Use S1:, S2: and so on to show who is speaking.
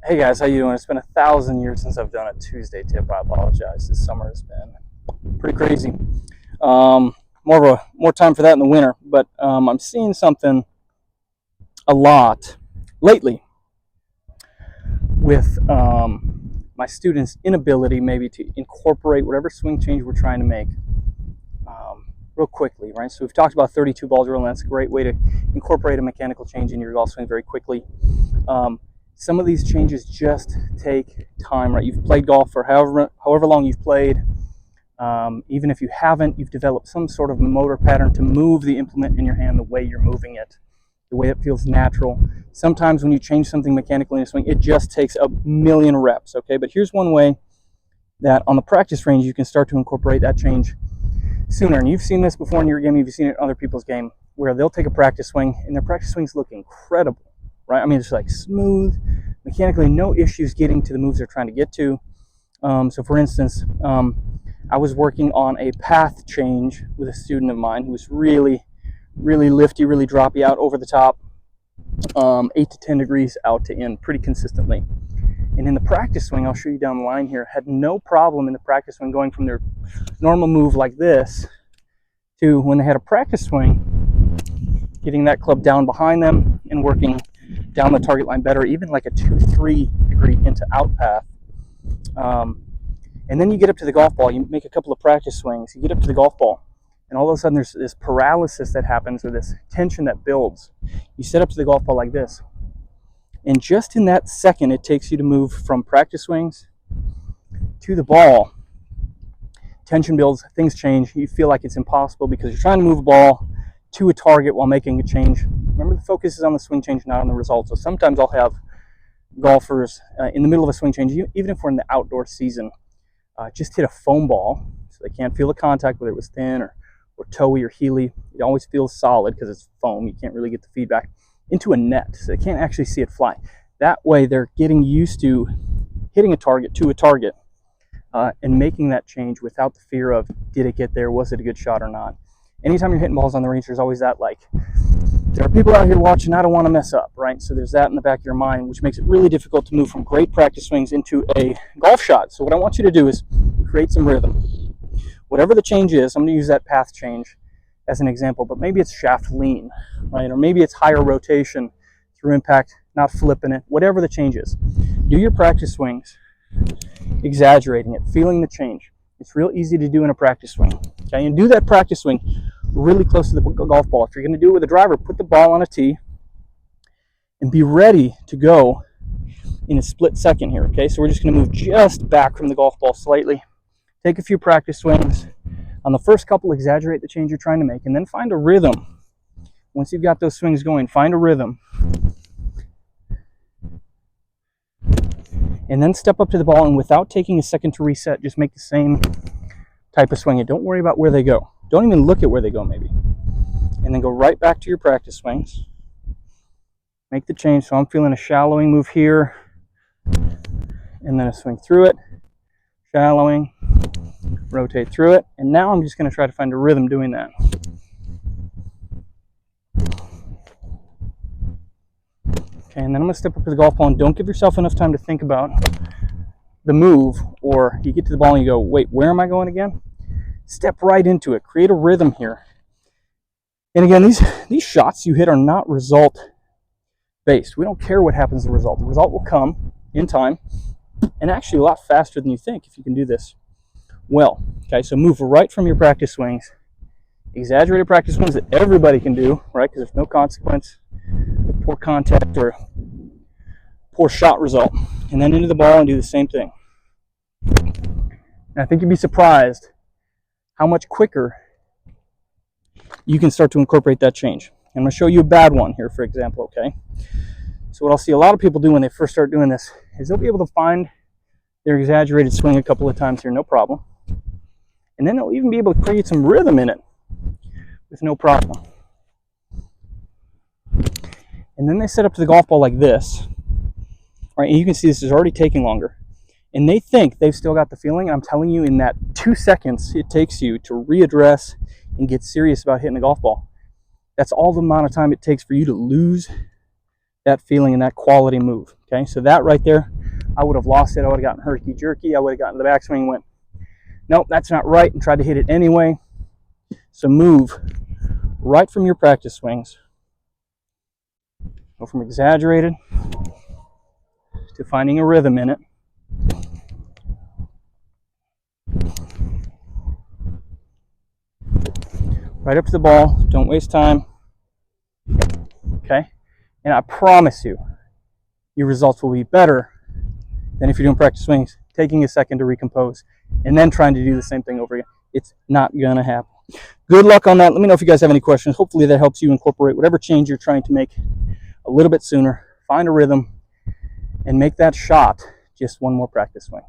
S1: Hey guys, how you doing? It's been 1,000 years since I've done a Tuesday tip. I apologize. This summer has been pretty crazy. More time for that in the winter, but I'm seeing something a lot lately with my students' inability maybe to incorporate whatever swing change we're trying to make real quickly, right? So we've talked about 32 ball drill, and that's a great way to incorporate a mechanical change in your golf swing very quickly. Some of these changes just take time, right? You've played golf for however long you've played. Even if you haven't, you've developed some sort of motor pattern to move the implement in your hand the way you're moving it, the way it feels natural. Sometimes when you change something mechanically in a swing, it just takes a million reps, okay? But here's one way that on the practice range you can start to incorporate that change sooner. And you've seen this before in your game, you've seen it in other people's game, where they'll take a practice swing and their practice swings look incredible, right? I mean, it's like smooth, mechanically no issues getting to the moves they're trying to get to. So for instance, I was working on a path change with a student of mine who was really lifty, really droppy out over the top, 8 to 10 degrees out to in pretty consistently. And in the practice swing, I'll show you down the line here, had no problem in the practice swing going from their normal move like this to when they had a practice swing, getting that club down behind them and working down the target line better, even like a 2-3 degree into out path. And then you get up to the golf ball, you make a couple of practice swings, you get up to the golf ball, and all of a sudden there's this paralysis that happens, or this tension that builds. You set up to the golf ball like this, and just in that second it takes you to move from practice swings to the ball. Tension builds, things change, you feel like it's impossible because you're trying to move a ball to a target while making a change. Remember, the focus is on the swing change, not on the result. So sometimes I'll have golfers in the middle of a swing change, even if we're in the outdoor season, just hit a foam ball so they can't feel the contact, whether it was thin or toey or heely. It always feels solid because it's foam. You can't really get the feedback into a net, so they can't actually see it fly. That way they're getting used to hitting a target to a target and making that change without the fear of, did it get there? Was it a good shot or not? Anytime you're hitting balls on the range, there's always that, like, there are people out here watching, I don't want to mess up, right? So there's that in the back of your mind, which makes it really difficult to move from great practice swings into a golf shot. So what I want you to do is create some rhythm. Whatever the change is, I'm going to use that path change as an example, but maybe it's shaft lean, right? Or maybe it's higher rotation through impact, not flipping it, whatever the change is. Do your practice swings, exaggerating it, feeling the change. It's real easy to do in a practice swing, okay? And do that practice swing really close to the golf ball. If you're going to do it with a driver, put the ball on a tee and be ready to go in a split second here, okay? So we're just going to move just back from the golf ball slightly. Take a few practice swings. On the first couple, exaggerate the change you're trying to make, and then find a rhythm. Once you've got those swings going, find a rhythm. And then step up to the ball, and without taking a second to reset, just make the same type of swing. And don't worry about where they go. Don't even look at where they go, maybe. And then go right back to your practice swings. Make the change. So I'm feeling a shallowing move here, and then a swing through it, shallowing, rotate through it. And now I'm just going to try to find a rhythm doing that. Okay, and then I'm going to step up to the golf ball, and don't give yourself enough time to think about the move, or you get to the ball and you go, wait, where am I going again? Step right into it. Create a rhythm here. And again, these shots you hit are not result based. We don't care what happens to the result. The result will come in time, and actually a lot faster than you think if you can do this well. Okay, so move right from your practice swings. Exaggerated practice swings that everybody can do, right? Because there's no consequence, poor contact, or poor shot result. And then into the ball and do the same thing. And I think you'd be surprised how much quicker you can start to incorporate that change. I'm going to show you a bad one here, for example, okay? So what I'll see a lot of people do when they first start doing this is they'll be able to find their exaggerated swing a couple of times here, no problem. And then they'll even be able to create some rhythm in it with no problem. And then they set up to the golf ball like this, right? And you can see this is already taking longer. And they think they've still got the feeling. I'm telling you, in that 2 seconds it takes you to readdress and get serious about hitting a golf ball, that's all the amount of time it takes for you to lose that feeling and that quality move. Okay, so that right there I would have lost it. I would have gotten herky-jerky. I would have gotten the backswing and went, nope, that's not right, and tried to hit it anyway. So move right from your practice swings. Go from exaggerated to finding a rhythm in it. Right up to the ball. Don't waste time. Okay? And I promise you, your results will be better than if you're doing practice swings, taking a second to recompose, and then trying to do the same thing over again. It's not going to happen. Good luck on that. Let me know if you guys have any questions. Hopefully that helps you incorporate whatever change you're trying to make a little bit sooner. Find a rhythm and make that shot just one more practice swing.